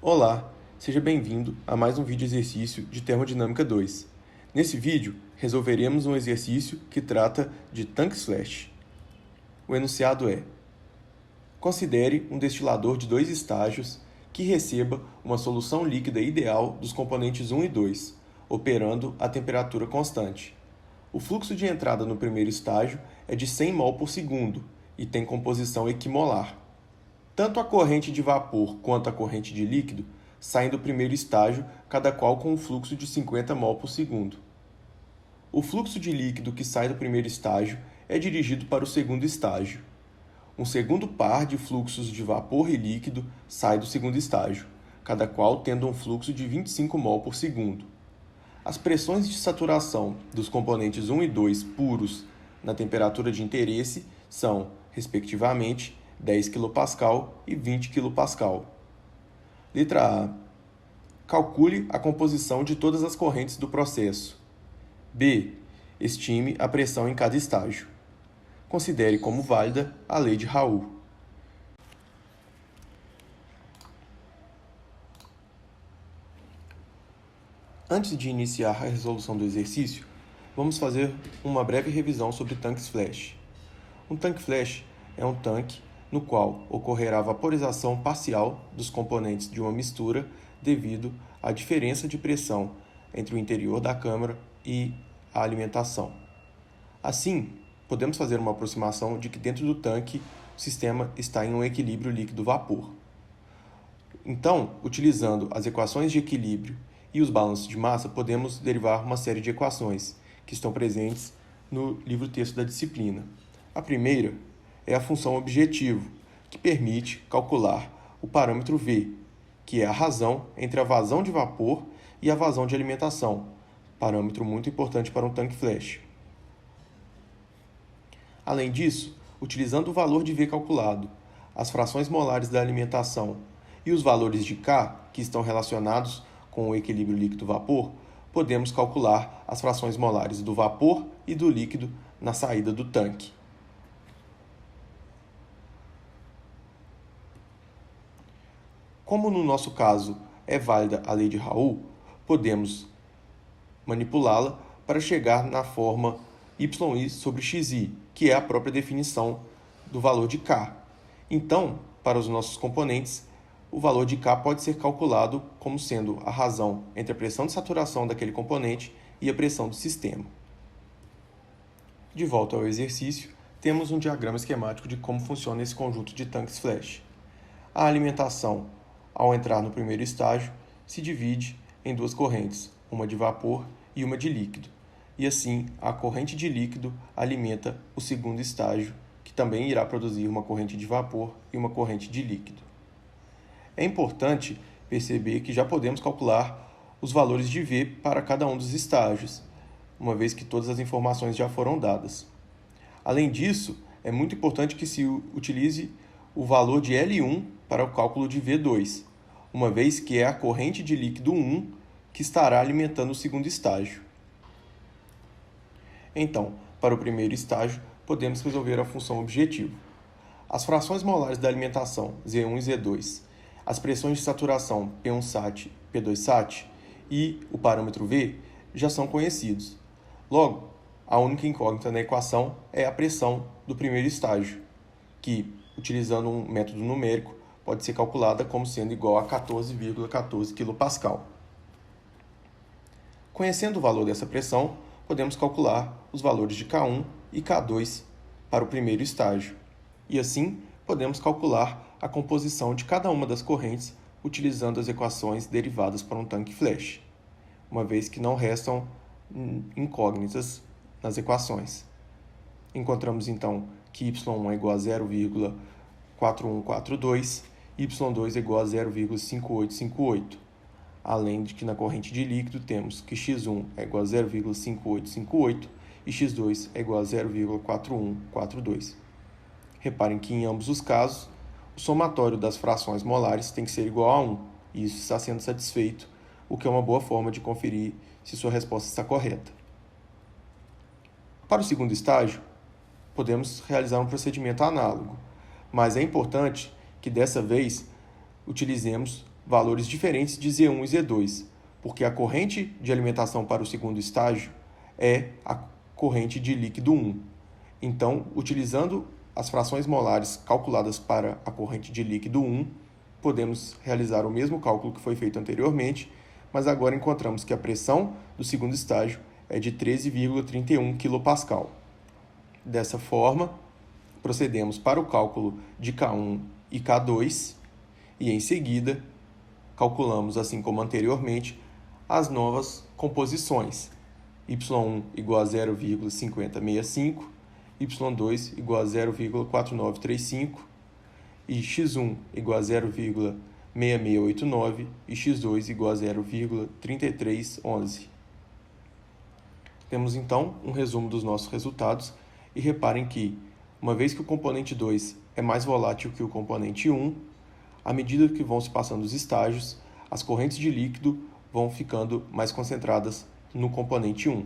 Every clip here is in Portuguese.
Olá, seja bem-vindo a mais um vídeo exercício de Termodinâmica 2. Nesse vídeo, resolveremos um exercício que trata de tanques flash. O enunciado é: considere um destilador de 2 estágios que receba uma solução líquida ideal dos componentes 1 e 2, operando a temperatura constante. O fluxo de entrada no primeiro estágio é de 100 mol por segundo e tem composição equimolar. Tanto a corrente de vapor quanto a corrente de líquido saem do primeiro estágio, cada qual com um fluxo de 50 mol por segundo. O fluxo de líquido que sai do primeiro estágio é dirigido para o segundo estágio. Um segundo par de fluxos de vapor e líquido sai do segundo estágio, cada qual tendo um fluxo de 25 mol por segundo. As pressões de saturação dos componentes 1 e 2 puros na temperatura de interesse são, respectivamente, 10 kPa e 20 kPa. Letra A. Calcule a composição de todas as correntes do processo. B. Estime a pressão em cada estágio. Considere como válida a lei de Raoult. Antes de iniciar a resolução do exercício, vamos fazer uma breve revisão sobre tanques flash. Um tanque flash é um tanque no qual ocorrerá a vaporização parcial dos componentes de uma mistura devido à diferença de pressão entre o interior da câmara e a alimentação. Assim, podemos fazer uma aproximação de que dentro do tanque o sistema está em um equilíbrio líquido-vapor. Então, utilizando as equações de equilíbrio e os balanços de massa, podemos derivar uma série de equações que estão presentes no livro-texto da disciplina. A primeira é a função objetivo, que permite calcular o parâmetro V, que é a razão entre a vazão de vapor e a vazão de alimentação, parâmetro muito importante para um tanque flash. Além disso, utilizando o valor de V calculado, as frações molares da alimentação e os valores de K, que estão relacionados com o equilíbrio líquido-vapor, podemos calcular as frações molares do vapor e do líquido na saída do tanque. Como no nosso caso é válida a lei de Raoult, podemos manipulá-la para chegar na forma y sobre xi, que é a própria definição do valor de K. Então, para os nossos componentes, o valor de K pode ser calculado como sendo a razão entre a pressão de saturação daquele componente e a pressão do sistema. De volta ao exercício, temos um diagrama esquemático de como funciona esse conjunto de tanques flash. A alimentação, ao entrar no primeiro estágio, se divide em duas correntes, uma de vapor e uma de líquido, e assim a corrente de líquido alimenta o segundo estágio, que também irá produzir uma corrente de vapor e uma corrente de líquido. É importante perceber que já podemos calcular os valores de V para cada um dos estágios, uma vez que todas as informações já foram dadas. Além disso, é muito importante que se utilize o valor de L1 para o cálculo de V2, uma vez que é a corrente de líquido 1 que estará alimentando o segundo estágio. Então, para o primeiro estágio, podemos resolver a função objetivo. As frações molares da alimentação, Z1 e Z2, as pressões de saturação P1SAT e P2SAT e o parâmetro V já são conhecidos. Logo, a única incógnita na equação é a pressão do primeiro estágio, que, utilizando um método numérico, pode ser calculada como sendo igual a 14,14 kPa. Conhecendo o valor dessa pressão, podemos calcular os valores de K1 e K2 para o primeiro estágio, e assim podemos calcular a composição de cada uma das correntes utilizando as equações derivadas para um tanque flash, uma vez que não restam incógnitas nas equações. Encontramos então que y1 é igual a 0,4142, y2 é igual a 0,5858, além de que na corrente de líquido temos que x1 é igual a 0,5858 e x2 é igual a 0,4142. Reparem que em ambos os casos, o somatório das frações molares tem que ser igual a 1, e isso está sendo satisfeito, o que é uma boa forma de conferir se sua resposta está correta. Para o segundo estágio, podemos realizar um procedimento análogo, mas é importante que dessa vez utilizemos valores diferentes de Z1 e Z2, porque a corrente de alimentação para o segundo estágio é a corrente de líquido 1. Então, utilizando as frações molares calculadas para a corrente de líquido 1, podemos realizar o mesmo cálculo que foi feito anteriormente, mas agora encontramos que a pressão do segundo estágio é de 13,31 kPa. Dessa forma, procedemos para o cálculo de K1 e K2 e, em seguida, calculamos, assim como anteriormente, as novas composições. Y1 igual a 0,5065, Y2 igual a 0,4935 e X1 igual a 0,6689 e X2 igual a 0,3311. Temos então um resumo dos nossos resultados e reparem que, uma vez que o componente 2 é mais volátil que o componente 1, à medida que vão se passando os estágios, as correntes de líquido vão ficando mais concentradas no componente 1.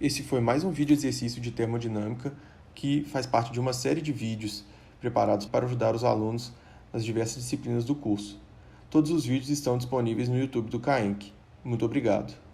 Esse foi mais um vídeo exercício de termodinâmica que faz parte de uma série de vídeos preparados para ajudar os alunos nas diversas disciplinas do curso. Todos os vídeos estão disponíveis no YouTube do CAENC. Muito obrigado.